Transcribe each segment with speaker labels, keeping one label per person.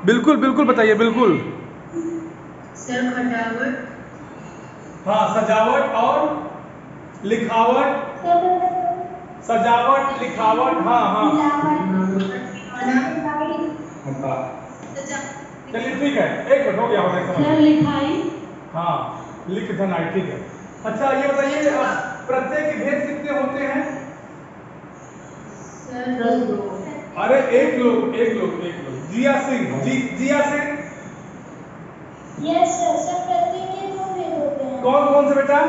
Speaker 1: बिल्कुल बिल्कुल बताइए, बिल्कुल।
Speaker 2: सर खटावट।
Speaker 1: हाँ, सजावट और लिखावट। सजावट, लिखावट, हाँ हाँ। चलिए ठीक है, एक मिनट हो गया, हो गया, समझ
Speaker 3: सर
Speaker 1: गया।
Speaker 3: लिखाई।
Speaker 1: हाँ, लिख धनाई, ठीक है। अच्छा ये बताइए, प्रत्यय के भेद कितने होते हैं?
Speaker 2: सर दो।
Speaker 1: अरे एक लोग, एक लोग, एक लोग। जिया सिंह, जिया सिंह।
Speaker 4: यस सर, सर प्रत्यय के दो भेद होते हैं।
Speaker 1: कौन कौन से बेटा?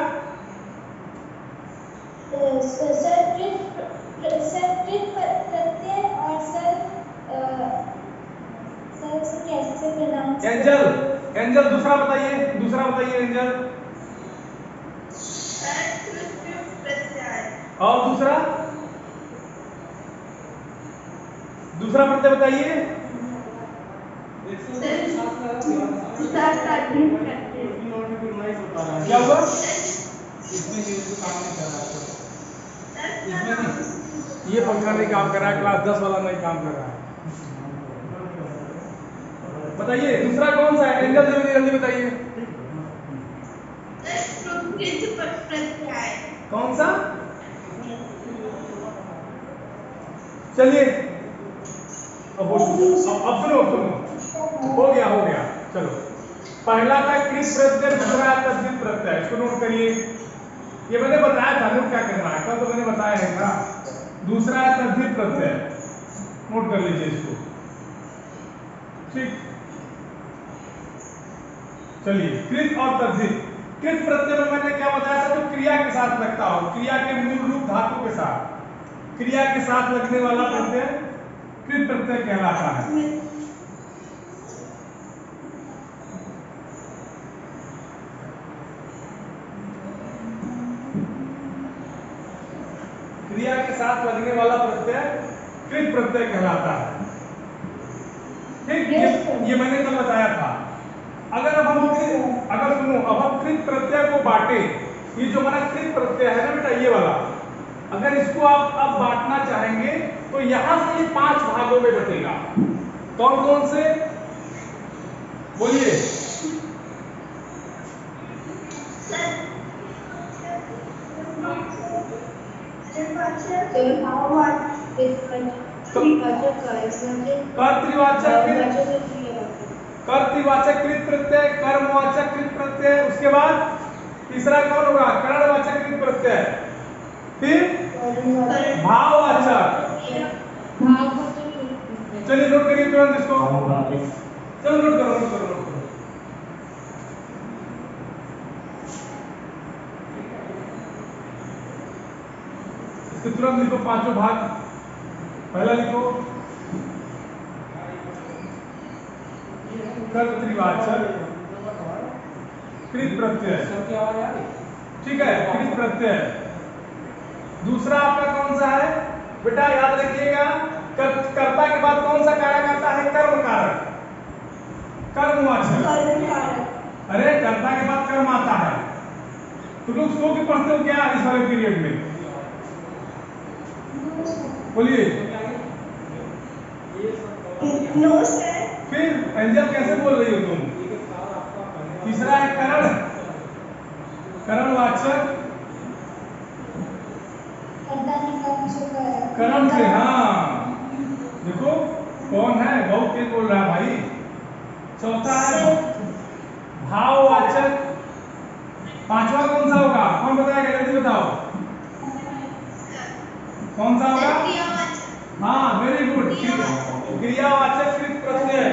Speaker 4: सर कृत प्रत्यय और सर कैसे प्रोनाउंस
Speaker 1: एंजल, एंजल दूसरा बताइए, दूसरा बताइए एंजल। और दूसरा, दूसरा प्रत्यय बताइए। क्या हुआ? ये पंखा नहीं काम कर रहा है, क्लास 10 वाला नहीं काम कर रहा है। बताइए दूसरा कौन सा है? एंजल जल्दी जल्दी बताइए। कौन सा? चलिए अब सुनो सुनो, हो गया हो गया, चलो। पहला था कृत प्रत्यय, दूसरा तद्धित प्रत्यय, इसको नोट करिए। ये मैंने बताया था, नोट क्या करना है, कल तो मैंने बताया है ना। दूसरा है तद्धित प्रत्यय, नोट कर लीजिए इसको, ठीक। चलिए, कृत और तद्धित। कृत प्रत्यय में मैंने क्या बताया था? जो क्रिया के साथ लगता हो, क्रिया के मूल रूप धातु के साथ, क्रिया के साथ लगने वाला प्रत्यय कृत प्रत्यय कहलाता है। क्रिया के साथ लगने वाला प्रत्यय कृत प्रत्यय कहलाता है, ठीक। ये मैंने कल बताया था। अगर अब हम अगर सुनो, अब हम कृत प्रत्यय को बांटे, ये जो हमारा कृत प्रत्यय है ना बेटा, ये वाला, अगर इसको आप अब बांटना चाहेंगे तो यहां से ये 5 भागों में बटेगा। कौन कौन से? बोलिए। कर्तृवाचक कृत प्रत्यय, कर्मवाचक कृत प्रत्यय, उसके बाद तीसरा कौन होगा? करणवाचक कृत प्रत्यय, फिर भाववाचक। चलिए नोट करिए तुरंत इसको, चलो नोट करो, नोट करो, नोट करो। इसके तुरंत लिखो पांचों भाग। पहला लिखो कर्तृवाचक कृत प्रत्यय, ठीक है, कृत प्रत्यय। दूसरा आपका कौन सा है बेटा? याद रखिएगा, कर्ता के बाद कौन सा कारक आता है? कर्म कारक, कर्मवाचक। अरे कर्ता के बाद कर्म आता है। तुम लोग सो के पढ़ते हो क्या इस वाले पीरियड में? बोलिए।
Speaker 4: No sir.
Speaker 1: फिर एंजल कैसे बोल रही हो तुम? तीसरा है करण, करणवाचक, करण से, हाँ देखो कौन है, बहुत तेज बोल रहा है भाई। चौथा है भाववाचक। पांचवा कौन सा होगा? कौन बताएगा? जल्दी बताओ, कौन सा होगा? हाँ वेरी गुड, क्रियावाचक कृत प्रत्यय।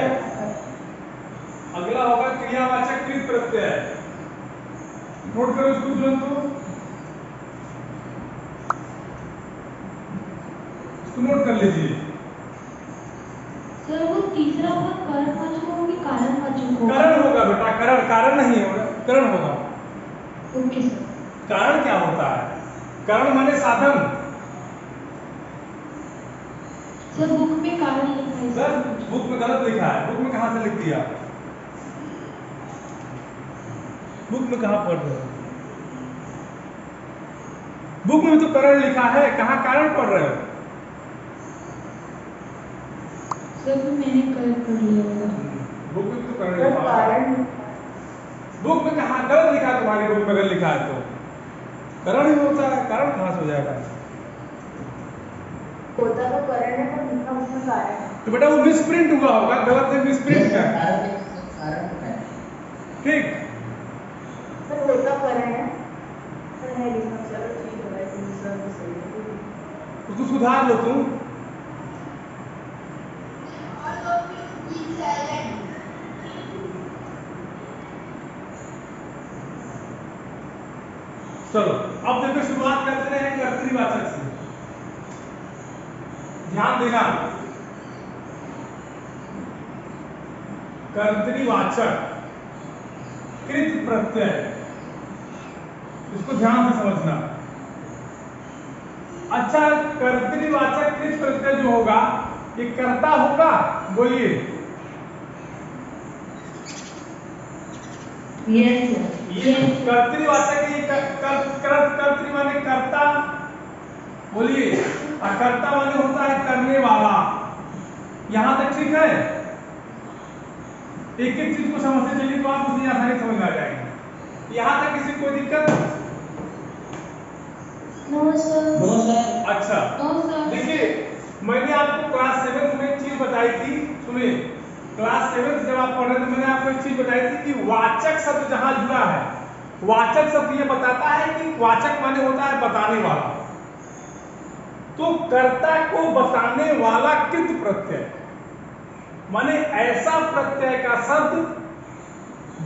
Speaker 1: अगला होगा क्रियावाचक कृत प्रत्यय, नोट करो इसको तुरंत, इसको नोट कर लीजिए।
Speaker 3: सर वो तीसरा पद कर्मवाचक होगा कि कारणवाचक होगा?
Speaker 1: करण होगा बेटा, करण, कारण नहीं होगा, करण होगा।
Speaker 3: Okay sir.
Speaker 1: कारण क्या होता है? कारण माने साधन।
Speaker 3: सर बुक में कारण लिखा है
Speaker 1: सर बुक में गलत लिखा है, बुक में कहां से लिख दिया? बुक में कहां पढ़ रहे हो? बुक में तो कारण लिखा है, कहां कारण पढ़ रहे हो?
Speaker 3: सर मैंने कर लिया।
Speaker 1: बुक में कहाँ गलत लिखा है, तुम्हारी बुक में गलत लिखा है तो कारण ही होता है, कारण कहाँ से हो जाएगा?
Speaker 5: होता तो कारण है पर लिखा उसमें कारण है।
Speaker 1: तो बेटा वो मिसप्रिंट हुआ होगा, गलत है मिसप्रिंट का,
Speaker 6: कारण है।
Speaker 1: ठीक।
Speaker 5: सर होता कारण है पर है लिखा। चलो ठीक है वैसे दूसरा तो सही है।
Speaker 1: उसको सुधार लो तुम। चलो अब देखो शुरुआत करते हैं कर्तृवाचक से। ध्यान देना, कर्तृवाचक कृत प्रत्यय, इसको ध्यान से समझना। अच्छा, कर्तृवाचक कृत प्रत्यय जो होगा ये कर्ता होगा, बोलिए। ये कर्तृवाचक ये कर्तृ माने कर्ता, बोलिए, और कर्ता माने होता है करने वाला। यहां तक ठीक है? एक एक चीज को समझते चलिए तो आप उसे आसानी समझ आ जाएगी। यहां तक किसी को दिक्कत?
Speaker 4: No sir.
Speaker 1: अच्छा, देखिए मैंने आपको क्लास 7 में एक चीज बताई थी, सुनिए। क्लास 7 जब आप पढ़ रहे थे मैंने आपको एक चीज बताई थी कि वाचक शब्द जहां जुड़ा है, वाचक शब्द ये बताता है कि वाचक माने होता है बताने वाला। तो कर्ता को बताने वाला कृत प्रत्यय माने ऐसा प्रत्यय का शब्द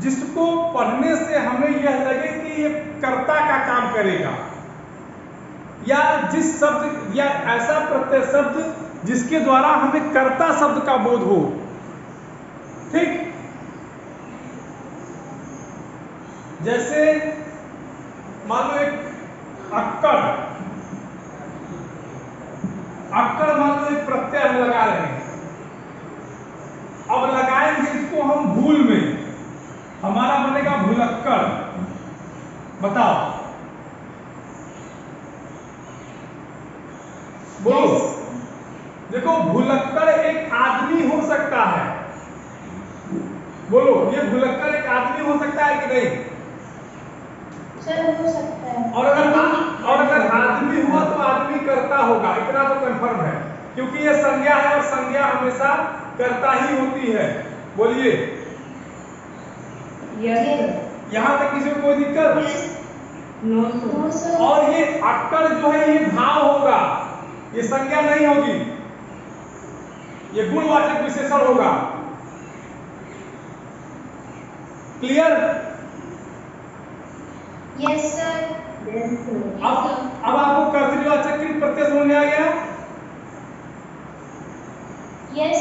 Speaker 1: जिसको पढ़ने से हमें यह लगे कि ये कर्ता का काम करेगा, या जिस शब्द या ऐसा प्रत्यय शब्द जिसके द्वारा हमें कर्ता शब्द का बोध हो, ठीक। जैसे मान लो एक अक्कड़, अक्कड़ मान लो एक प्रत्यय हम लगा रहे हैं। अब लगाएंगे इसको हम भूल में, हमारा बनेगा भूलक्कड़। बताओ, बोलो। देखो भूलक्कड़ एक आदमी हो सकता है, बोलो, ये भूलक्कड़ एक आदमी हो सकता है कि नहीं?
Speaker 4: सर हो सकता है।
Speaker 1: और अगर आदमी हुआ तो आदमी कर्ता होगा, इतना तो कंफर्म है, क्योंकि ये संज्ञा है और संज्ञा हमेशा कर्ता ही होती है। बोलिए, यहां तक किसी को कोई दिक्कत?
Speaker 4: No sir.
Speaker 1: और ये अक्कड़ जो है ये भाव होगा, ये संज्ञा नहीं होगी, ये गुणवाचक विशेषण होगा। क्लियर?
Speaker 4: Yes sir.
Speaker 1: अब आपको कर्तृवाचक कृत प्रत्यय समझ में आ गया?
Speaker 4: यस।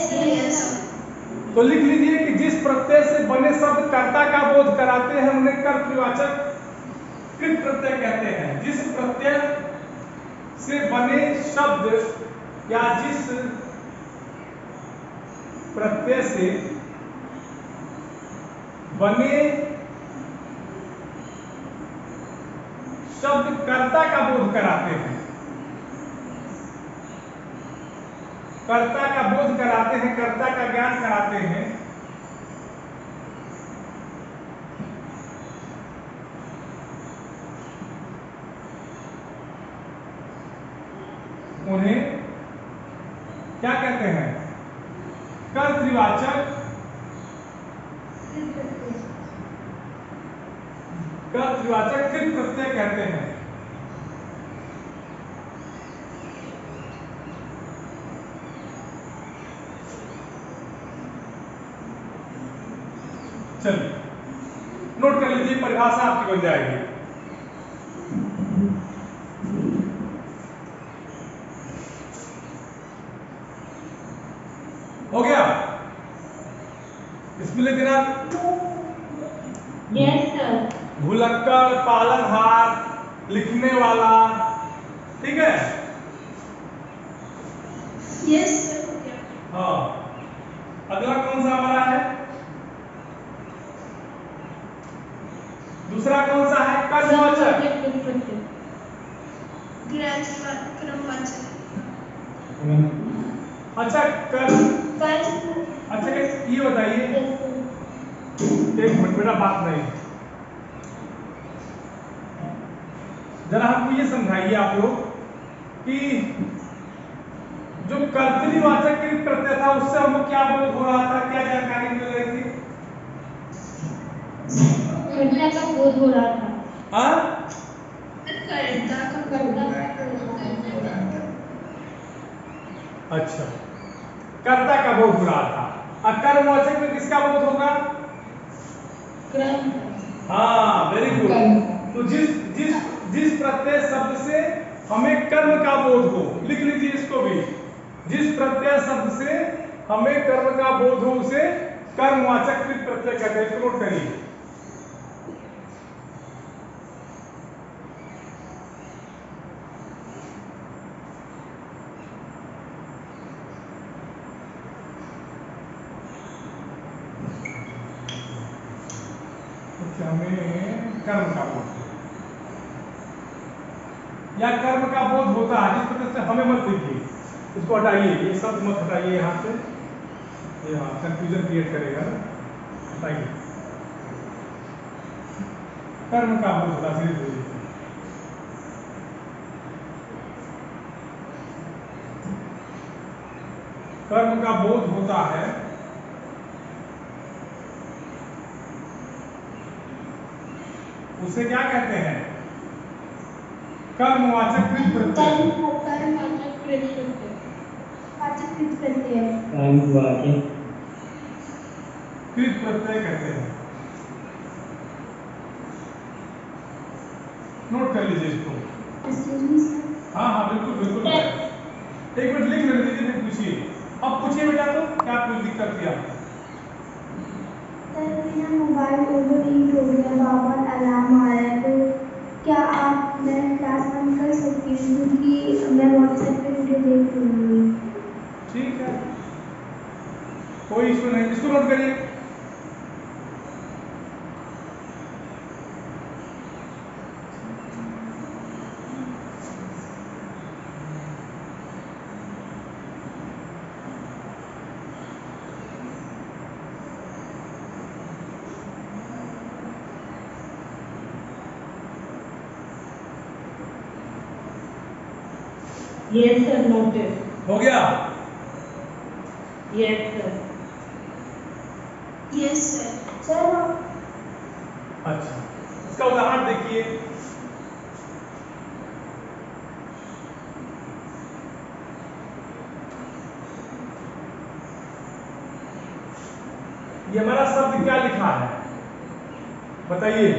Speaker 1: तो लिख लीजिए कि जिस प्रत्यय से बने शब्द कर्ता का बोध कराते हैं उन्हें कर्तृवाचक कृत प्रत्यय कहते हैं। जिस प्रत्यय से बने शब्द या जिस प्रत्यय से बने शब्द कर्ता का बोध कराते हैं, कर्ता का बोध कराते हैं, कर्ता का ज्ञान कराते हैं, उन्हें क्या कहते हैं? कर्तृवाचक कृत प्रत्यय कहते हैं। चलिए नोट कर लीजिए, परिभाषा आपकी बन जाएगी। हो गया? इसमें लिख देना
Speaker 3: यस सर।
Speaker 1: भुलक्कड़, पालनहार, लिखने वाला, ठीक है?
Speaker 2: Yes sir.
Speaker 1: हाँ, अगला कौन सा हमारा है? दूसरा कौन सा है? कर्मवाचक।
Speaker 2: क्रमवाचक।
Speaker 1: अच्छा अच्छा ये बताइए, एक मिनट, मेरा बात नहीं, जरा हमको ये समझाइए आप लोग कि जो कर्तरीवाचक कृत प्रत्यय था उससे हमको क्या बोध हो रहा था, क्या जानकारी मिल रही थी?
Speaker 3: घटना का बोध हो रहा था।
Speaker 2: कर्ता का
Speaker 1: अच्छा, कर्ता का बोध हो रहा था। अब कर्मवाचक में किसका बोध होगा?
Speaker 3: क्रम।
Speaker 1: हाँ, वेरी गुड। तो जिस जिस जिस प्रत्यय शब्द से हमें कर्म का बोध हो, लिख लीजिए इसको भी, जिस प्रत्यय शब्द से हमें कर्म का बोध हो उसे कर्मवाचक कृत प्रत्यय कहते हैं। इसको नोट करिए। हमें कर्म का बोध या कर्म का बोध होता है, जिस प्रकार से हमें मत लिखिए, इसको हटाइए, ये शब्द मत हटाइए यहाँ से, ये हाँ कंफ्यूजन क्रिएट करेगा ना, हटाइए। कर्म का बोध होता है, धीरे कर्म का बोध होता है उसे क्या कहते हैं? कर्मवाचक कृत प्रत्यय।
Speaker 3: कर्मवाचक कृत प्रत्यय।
Speaker 4: वाचक कृत प्रत्यय।
Speaker 1: कृत प्रत्यय कहते हैं। नोट कर लीजिए इसको।
Speaker 4: Excuse me sir.
Speaker 1: हाँ हाँ बिल्कुल बिल्कुल। एक मिनट लिख लेने दीजिए, फिर पूछिए। अब पूछिए बेटा, तो क्या कोई दिक्कत थी आपको?
Speaker 4: सर मेरा मोबाइल ओवरहीट हो गया, बार-बार अलार्म आ रहा है, तो क्या आप मैं क्लास बंद कर सकती हूँ, क्योंकि मैं व्हाट्सएप पे वीडियो देख रही हूँ।
Speaker 1: ठीक है, कोई इशू नहीं, इसको नोट करिए।
Speaker 3: Yes sir, noted.
Speaker 1: हो गया?
Speaker 3: Yes sir.
Speaker 2: Yes sir.
Speaker 4: Sir
Speaker 1: अच्छा, इसका उदाहरण देखिए। ये हमारा शब्द क्या लिखा है बताइए?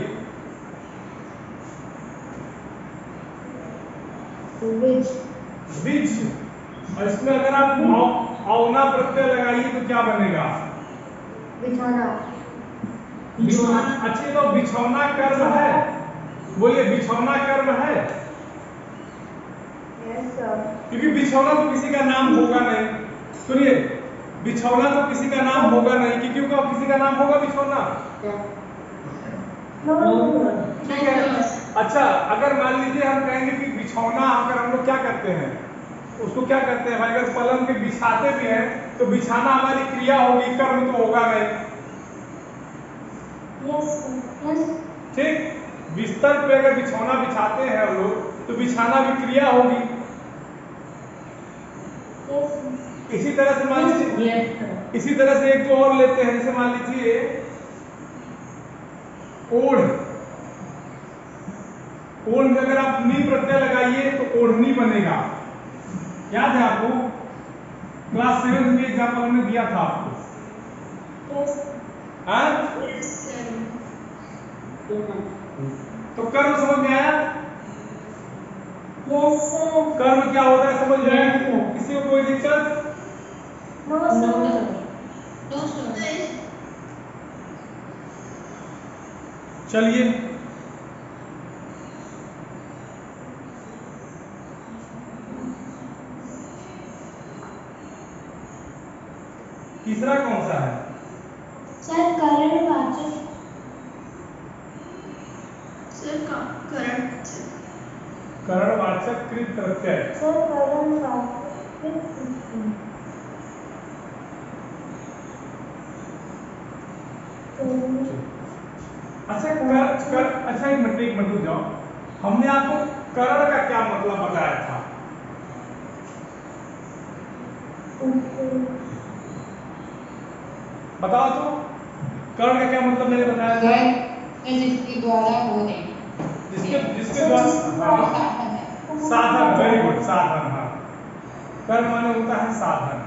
Speaker 4: विच।
Speaker 1: विच। और इसमें अगर आप औना प्रत्यय लगाइए तो क्या बनेगा?
Speaker 4: बिछौना।
Speaker 1: अच्छा, तो बिछौना कर्म है, बोलिए बिछौना कर्म है?
Speaker 4: Yes sir.
Speaker 1: क्योंकि बिछौना तो किसी का नाम होगा नहीं। सुनिए, बिछौना तो किसी का नाम होगा नहीं, क्योंकि क्यों किसी का नाम होगा बिछौना? ठीक है। अच्छा, अगर मान लीजिए हम कहेंगे कि बिछौना, अगर हम लोग क्या करते हैं उसको क्या करते हैं भाई, अगर पलंग पे बिछाते भी हैं तो बिछाना हमारी क्रिया होगी, कर्म तो होगा नहीं।
Speaker 4: Yes yes.
Speaker 1: ठीक, बिस्तर पे अगर बिछौना बिछाते हैं हम लोग तो बिछाना भी क्रिया होगी। इसी तरह से मान लीजिए, इसी तरह से एक तो और लेते हैं, जैसे मान लीजिए ओढ़। ओढ़ में अगर आप नी प्रत्यय लगाइए तो ओढ़नी बनेगा। याद है आपको? क्लास 7 में एग्जाम्पल हमने दिया था आपको। हाँ? तो कर्म समझ में आया?
Speaker 4: Yes sir.
Speaker 1: कर्म क्या होता है समझ में आया? किसी को कोई दिक्कत?
Speaker 4: No sir.
Speaker 3: No sir.
Speaker 1: चलिए, तीसरा कौन सा है?
Speaker 4: सर कारणवाचक।
Speaker 2: सर का करण
Speaker 1: करणवाचक कृत प्रत्यय।
Speaker 4: सर कारणवाचक कृत प्रत्यय।
Speaker 1: अच्छा, अच्छा एक मिनट रुक जाओ। हमने आपको करण का क्या मतलब बताया था? बताओ तो, करण का क्या मतलब मैंने बताया था?
Speaker 6: जिसके द्वारा हो रहे
Speaker 1: जिसके द्वारा, हाँ, साधन, वेरी गुड, साधन, हाँ, कर्ण माने होता है साधन।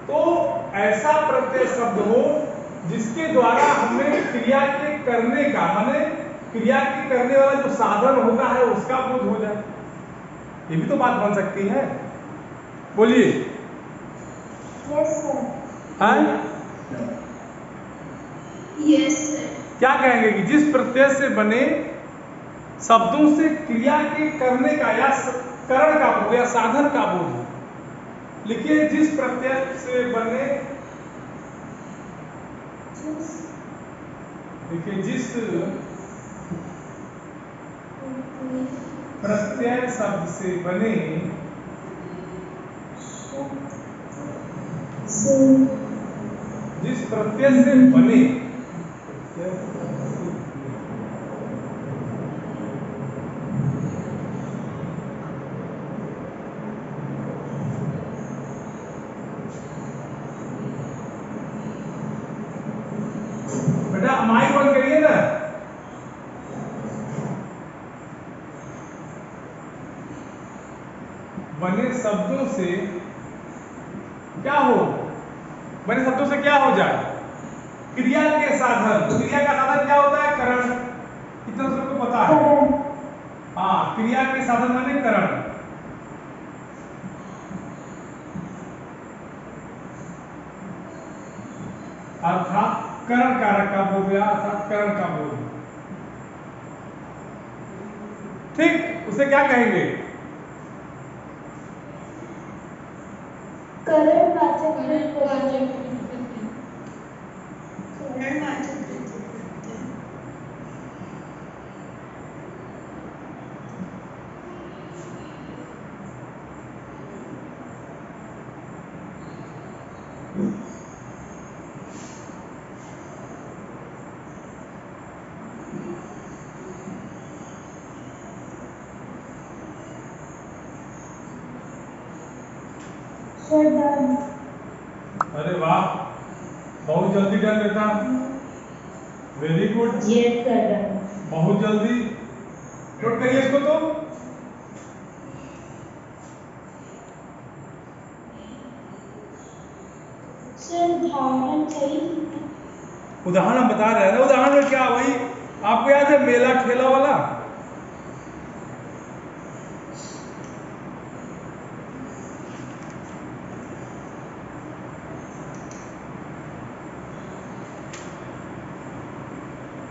Speaker 1: तो ऐसा प्रत्यय शब्द हो जिसके द्वारा हमें क्रिया के करने का, माने क्रिया के करने वाला जो साधन होता है उसका बोध हो जाए, ये भी तो बात बन सकती है। बोलिए।
Speaker 4: Yes sir.
Speaker 1: हाँ,
Speaker 2: यस सर।
Speaker 1: क्या कहेंगे कि जिस प्रत्यय से बने शब्दों से क्रिया के करने का या करण का बोध या साधन का बोध हो। लिखिए, जिस प्रत्यय से बने, देखिए, जिस प्रत्यय शब्द से बने जिस प्रत्यय से बने बेटा माइक बंद करिए ना। बने शब्दों से क्या हो, बने शब्दों से क्या हो जाए? क्रिया के साधन। क्रिया का साधन क्या होता है? करण। कितना सबको पता है? हाँ, क्रिया के साधन माने करण। अर्थात करण कारक का बोध या अर्थात करण का बोध। ठीक, उसे क्या कहेंगे?
Speaker 4: करणवाचक
Speaker 2: करणवाचक प्रत्यय।
Speaker 1: अरे वाह, बहुत जल्दी कर लेता। Very good.
Speaker 4: Yes sir.
Speaker 1: बहुत जल्दी नोट करिए इसको। तो
Speaker 4: सर उदाहरण चाहिए।
Speaker 1: उदाहरण हम बता रहे हैं ना। उदाहरण में क्या, वही आपको याद है मेला ठेला वाला?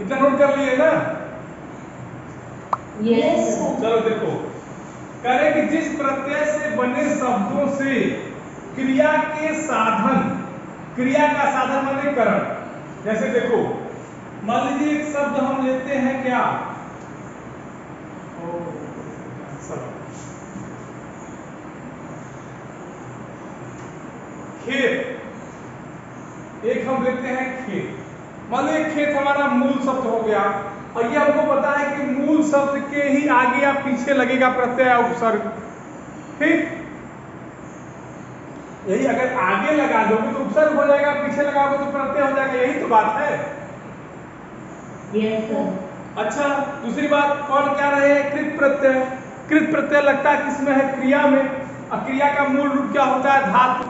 Speaker 1: इतना नोट कर लिए ना?
Speaker 4: Yes sir.
Speaker 1: चलो देखो, करें कि जिस प्रत्यय से बने शब्दों से क्रिया के साधन, क्रिया का साधन माने करण। जैसे देखो, मान लीजिए एक शब्द हम लेते हैं क्या, खेत। एक हम लेते हैं खेत। मान लो खेत हमारा मूल शब्द हो गया, और ये हमको पता है कि मूल शब्द के ही आगे या पीछे लगेगा प्रत्यय या उपसर्ग। ठीक, यही अगर आगे लगा दोगे तो उपसर्ग हो जाएगा, पीछे लगाओगे तो प्रत्यय हो जाएगा। यही तो बात है।
Speaker 4: Yes sir.
Speaker 1: अच्छा, दूसरी बात कौन क्या रहे? कृत प्रत्यय। कृत प्रत्यय लगता है किसमें है? क्रिया में। और क्रिया का मूल रूप क्या होता है? धातु।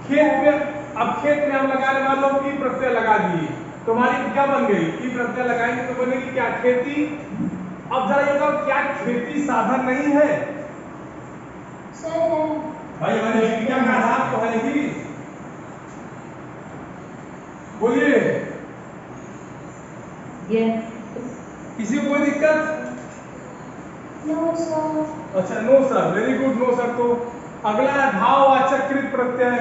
Speaker 1: खेत में, अब खेत में हम लगाने वालों की प्रत्यय लगा दिए, तो हमारी क्या बन गई? की प्रत्यय लगाएंगे तो बनेगी क्या? खेती। अब जरा ये बताओ, क्या खेती साधन नहीं है?
Speaker 4: सर है।
Speaker 1: भाई हमारी जीविका का आधार तो है ही। बोलिए।
Speaker 4: यस।
Speaker 1: किसी को कोई दिक्कत?
Speaker 4: No sir.
Speaker 1: अच्छा, no sir, very good, no sir. तो अगला है भाववाचक कृत प्रत्यय।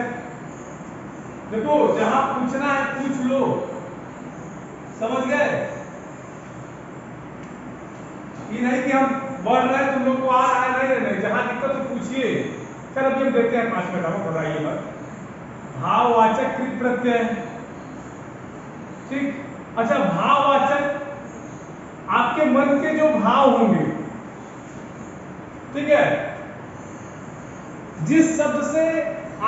Speaker 1: देखो, जहां पूछना है पूछ लो, समझ गए? ये नहीं कि हम बढ़ रहे हैं तुम लोग को आ रहा है, नहीं नहीं, जहां दिक्कत तो पूछिए। चल अभी हम देखते हैं 5 मिनट, हम बताइए मत। भाववाचक कृत प्रत्यय। ठीक, अच्छा, भाववाचक आपके मन के जो भाव होंगे ठीक है, जिस शब्द से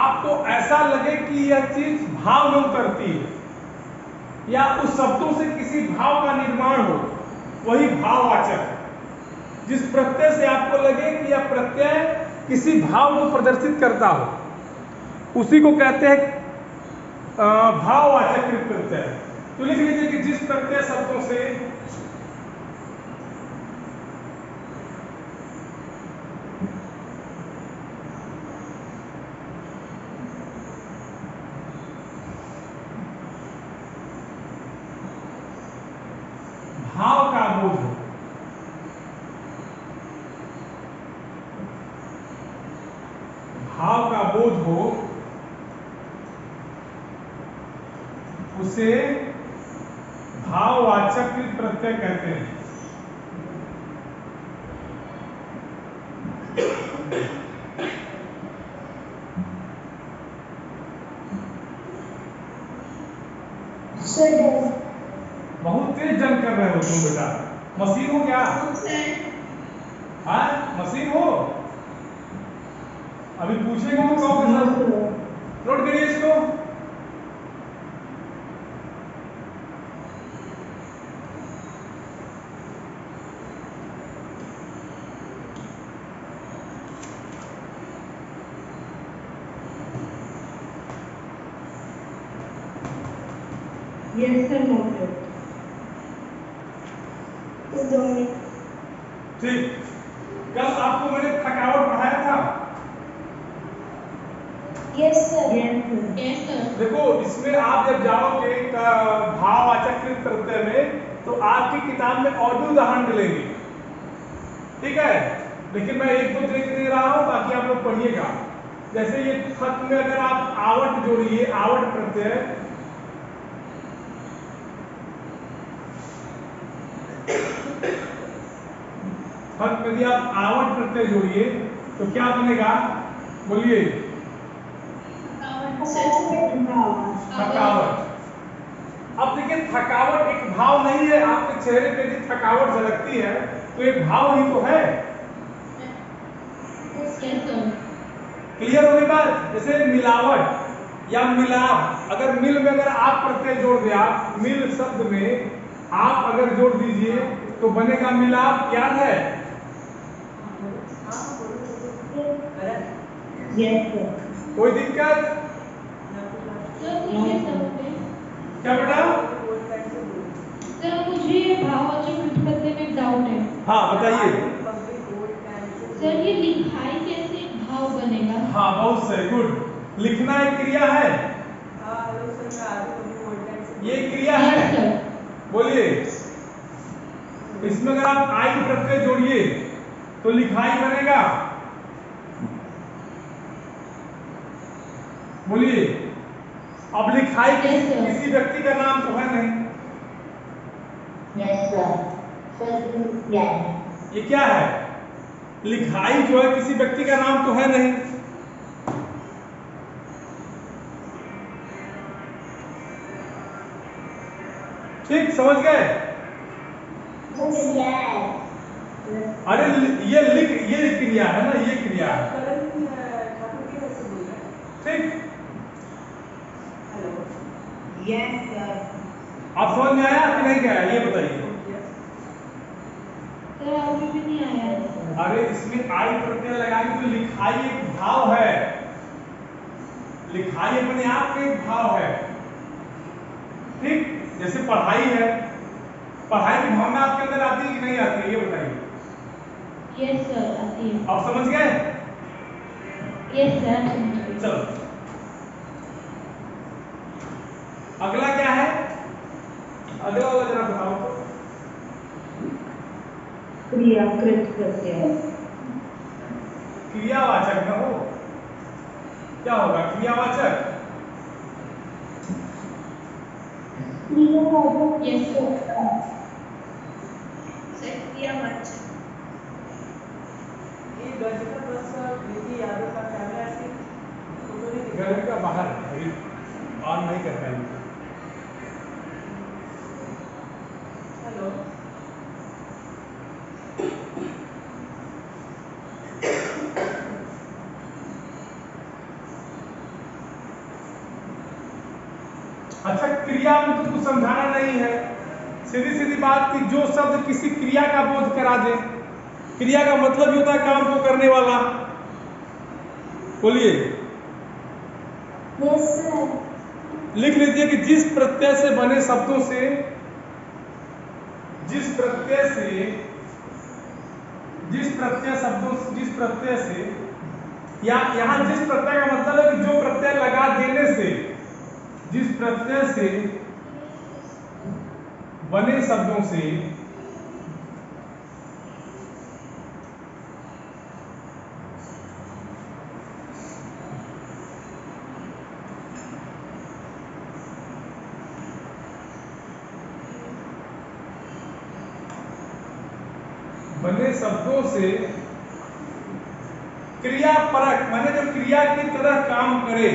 Speaker 1: आपको ऐसा लगे कि यह चीज भाव में उतरती है या उस शब्दों से किसी भाव का निर्माण हो, वही भाववाचक है। जिस प्रत्यय से आपको लगे कि यह प्रत्यय किसी भाव को प्रदर्शित करता हो, उसी को कहते हैं भाववाचक कृत प्रत्यय। तो लिख लीजिए कि जिस प्रत्यय शब्दों से भाव का बोध हो, भाव का बोध हो, उसे भाववाचक कृत प्रत्यय कहते हैं। बहुत तेज जंग कर रहे हो तुम बेटा, मशीन हो क्या? हाँ मशीन हो, अभी पूछेंगे तो कहोगे सर। नोट करिए इसको।
Speaker 5: Yes sir, noted.
Speaker 1: ठीक, कल आपको मैंने थकावट पढ़ाया था।
Speaker 4: Yes sir.
Speaker 6: Yes, sir.
Speaker 1: देखो इसमें आप जब जाओगे भाववाचक कृत प्रत्यय में, तो आपकी किताब में और भी उदाहरण मिलेंगे, ठीक है, लेकिन मैं एक दो देख दे रहा हूं, बाकी आप लोग पढ़िएगा। जैसे ये खत में अगर आप आवट जोड़िए, आवट प्रत्यय, खत में यदि आप आवट प्रत्यय जोड़िए तो क्या बनेगा, बोलिए? थकावट। अब देखिए थकावट एक भाव नहीं है, आपके चेहरे पे यदि थकावट झलकती है तो एक भाव ही तो है।
Speaker 6: Yes, sir.
Speaker 1: क्लियर होगी बात? जैसे मिलावट या मिलाप, अगर मिल में अगर आप प्रत्यय जोड़ दिया, मिल शब्द में आप अगर जोड़ दीजिए तो बनेगा मिलाप, याद है?
Speaker 5: Yes sir.
Speaker 1: कोई दिक्कत?
Speaker 6: Sir, मुझे सब में
Speaker 1: क्या बेटा?
Speaker 6: सर मुझे भाववाचक कृत प्रत्यय में एक डाउट है।
Speaker 1: हाँ बताइए।
Speaker 6: सर ये लिखाई कैसे एक भाव बनेगा?
Speaker 1: हाँ बहुत सही, गुड। लिखना एक क्रिया है, ये क्रिया
Speaker 6: Yes,
Speaker 1: है,
Speaker 6: sir.
Speaker 1: बोलिए। इसमें अगर आप आई प्रत्यय जोड़िए तो लिखाई बनेगा, बोलिए। अब लिखाई
Speaker 6: Yes, sir.
Speaker 1: किसी व्यक्ति का नाम तो है नहीं,
Speaker 5: Yes sir. Sir, yeah.
Speaker 1: ये क्या है? लिखाई जो है किसी व्यक्ति का नाम तो है नहीं, ठीक समझ गए? अरे ये लिख, ये क्रिया है ना, ये क्रिया है, ठीक।
Speaker 5: Yes sir.
Speaker 1: आप समझ में आया कि नहीं गया, ये बताइए।
Speaker 6: सर अभी भी नहीं आया है।
Speaker 1: अरे इसमें आई प्रत्यय लगाएंगे तो लिखाई एक भाव है, लिखाई अपने आप में एक भाव है, ठीक। जैसे पढ़ाई है, पढ़ाई की भावना आपके अंदर आती है कि नहीं आती है, ये बताइए।
Speaker 6: Yes, sir. आती है।
Speaker 1: आप समझ गए?
Speaker 6: Yes, sir. समझ गई।
Speaker 1: चलो अगला क्या है, अगला वाला जरा बताओ तो।
Speaker 5: क्रियाकृत प्रत्यय।
Speaker 1: क्रियावाचक ना हो, क्या होगा क्रियावाचक?
Speaker 6: Yes, sir.
Speaker 1: घर का बाहर अभी ऑन नहीं कर पाएंगे। अच्छा, क्रिया में तो कुछ समझाना नहीं है, सीधी सीधी बात कि जो शब्द किसी क्रिया का बोध करा दे। क्रिया का मतलब ही होता है काम को करने वाला। बोलिए।
Speaker 4: Yes sir.
Speaker 1: लिख लीजिए कि जिस प्रत्यय से बने शब्दों से, जिस प्रत्यय से या यहां जिस प्रत्यय का मतलब है कि जो प्रत्यय लगा देने से, जिस प्रत्यय से बने शब्दों से क्रियापरक माने जो क्रिया की तरह काम करे,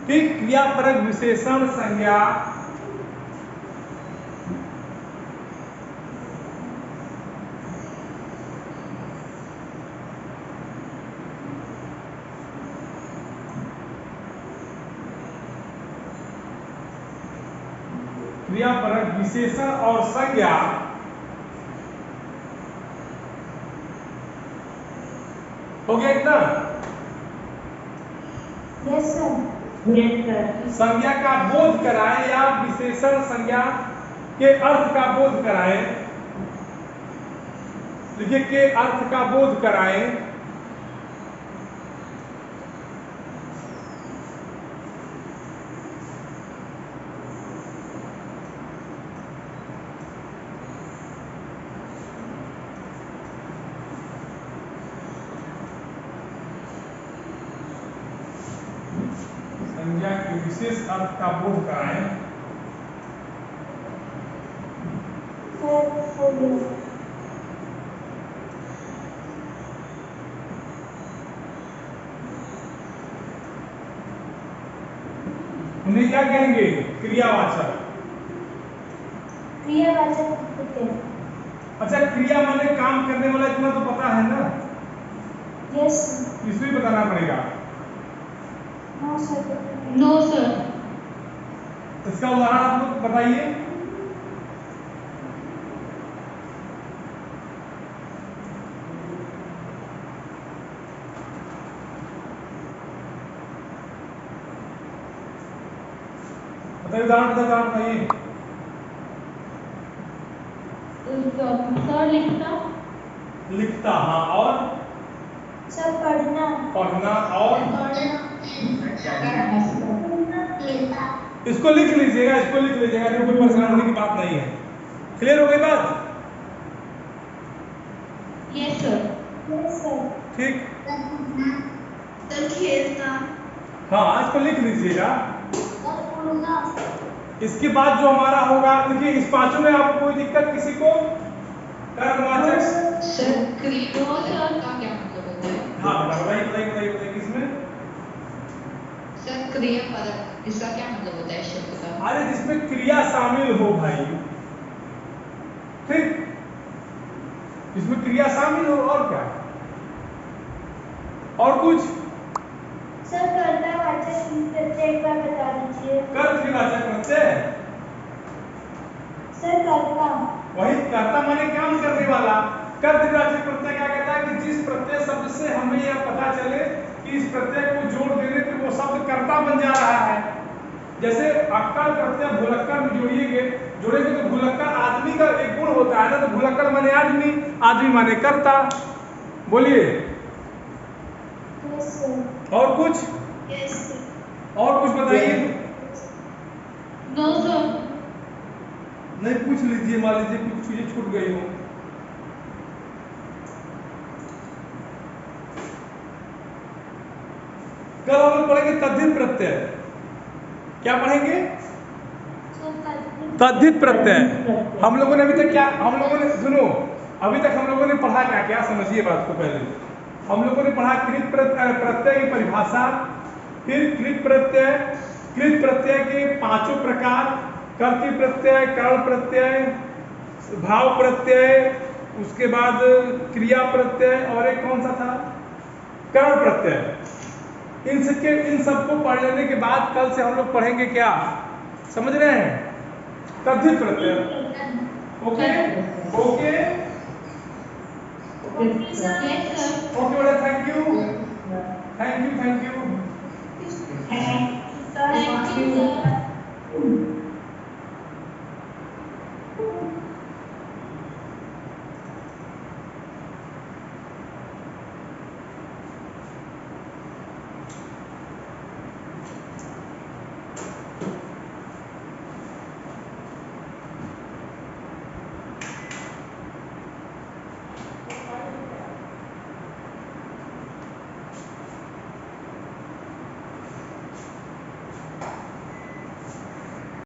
Speaker 1: ठीक, क्रियापरक विशेषण संज्ञा क्रियापरक विशेषण और संज्ञा हो गया इतना?
Speaker 4: Yes sir.
Speaker 1: संज्ञा का बोध कराए या विशेषण संज्ञा के अर्थ का बोध कराए, लिखिए के अर्थ का बोध कराए, संज्ञा के विशेष अर्थ का बोध कराएं।
Speaker 4: सर हो गया।
Speaker 1: उन्हें क्या कहेंगे? क्रियावाचक।
Speaker 4: क्रियावाचक प्रत्यय।
Speaker 1: अच्छा, क्रिया माने काम करने वाला, इतना तो पता है ना?
Speaker 4: यस।
Speaker 1: इसमें बताना पड़ेगा।
Speaker 4: No sir.
Speaker 6: No sir.
Speaker 1: इसका उदाहरण आप लोग बताइए। बताइए उदाहरण बताइए।
Speaker 6: सर लिखता।
Speaker 1: हाँ, और
Speaker 4: सर पढ़ना।
Speaker 1: पढ़ना और
Speaker 2: लेता।
Speaker 1: इसको लिख लीजिएगा, इसको लिख लीजिएगा, कोई परेशान होने की बात नहीं है। क्लियर हो गई बात?
Speaker 6: Yes sir.
Speaker 4: Yes sir.
Speaker 1: ठीक,
Speaker 2: सर खेलता।
Speaker 1: हाँ, इसको लिख लीजिएगा।
Speaker 2: सर उड़ना।
Speaker 1: इसके बाद जो हमारा होगा, देखिए इस पांचों में आपको कोई दिक्कत किसी को? कर्मवाचक।
Speaker 6: सर क्रियापद का क्या मतलब होता है?
Speaker 1: हाँ, बताइए किसमें?
Speaker 6: सर क्रियापद इसका क्या मतलब होता है शब्द का?
Speaker 1: अरे जिसमें क्रिया शामिल हो भाई, ठीक, इसमें क्रिया शामिल हो, और क्या? और कुछ?
Speaker 4: सर कर्तावाचक प्रत्यय का बता दीजिए।
Speaker 1: कर्तवाचक प्रत्यय।
Speaker 4: सर कर्ता।
Speaker 1: वही कर्ता माने काम करने वाला। कर्तवाचक प्रत्यय क्या कहता है कि जिस प्रत्यय शब्द से हमें यह पता चले कि इस प्रत्यय को जोड़ देने पे वो शब्द कर्ता बन जा रहा है। जैसे अक्कड़ प्रत्यय भुलक्कड़ में जोड़ेंगे तो भुलक्कड़ आदमी का एक गुण होता है ना, तो भुलक्कड़ माने आदमी, आदमी माने कर्ता। बोलिए।
Speaker 4: Yes sir.
Speaker 1: और कुछ?
Speaker 2: Yes sir.
Speaker 1: और कुछ बताइए।
Speaker 6: No sir.
Speaker 1: नहीं, पूछ लीजिए, मान लीजिए कुछ चीजें छूट गई हो। कल हम लोग पढ़ेंगे तद्धित प्रत्यय। क्या पढ़ेंगे? तद्धित प्रत्यय। हम लोगों ने अभी तक क्या, हम लोगों ने सुनो, अभी तक हम लोगों ने पढ़ा क्या क्या, समझिए बात को। पहले हम लोगों ने पढ़ा कृत प्रत्यय की परिभाषा, फिर कृत प्रत्यय के पांचों प्रकार, कर्तृ प्रत्यय, कर्ण प्रत्यय, भाव प्रत्यय, उसके बाद क्रिया प्रत्यय, और एक कौन सा था? कर्ण प्रत्यय। इन सबको पढ़ लेने के बाद कल से हम लोग पढ़ेंगे क्या? समझ रहे हैं? कथित प्रत्यय। Okay okay
Speaker 6: Yes, sir.
Speaker 1: Okay बेटा, thank you thank you thank you.
Speaker 6: Thank you, sir.